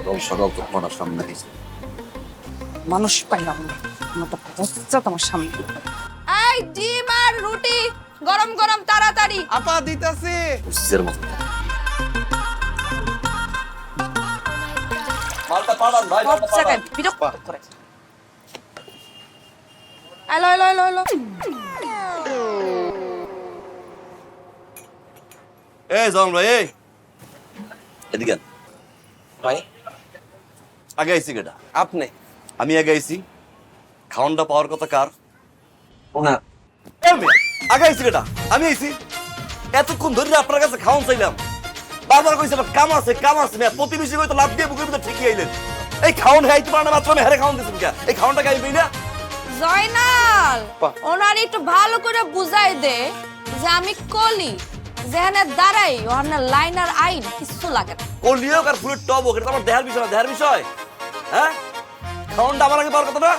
সকাল সকাল তো তোমার সামনে এসে মানুষ পাইলাম না, আমার তো বস্তা তোমার সামনে। এই ডিম আর রুটি গরম গরম তাড়াতাড়ি। আপা দিতাছে। বুঝছের মতো মালটা পাঠান ভাই, সব মালটা জায়গায় পাঠান। বিরক্ত করে। এলো এলো এলো এলো। এই জন ভাই, এই এদিকে আন। ভাই আগে আইছি কেটা? আপনি আমি আগে আইছি। খাওয়ানটা পাওয়ার কথা কার? ওনার আগে আইছি কেটা? আমি আইছি। এতক্ষণ ধরে না আপনার কাছে খাওয়ান চাইলাম, বারবার কইছে আমার কাম আছে কাম আছে। প্রতিবেশী কই তো লাভ দিয়ে বুকের ভিতরে ঠিকই আইলেন। এই খাওয়ান খাইতে পারে না মাত্র আমি হেরে খাওয়ান দিয়েছেন কে? এই খাওয়ানটা খাই না? জয়নাল ওনার একটু ভালো করে বুঝাই দে যে আমি কলি যেখানে দাঁড়াই ওখানে লাইন আর আইন কিছু লাগে না। কলিও আর ফুলের টব, এটা তো আমার দেহার বিষয় না। দেহার বিষয়, হ্যাঁ? খাওয়ানটা আমার আগে পাওয়ার কথা না।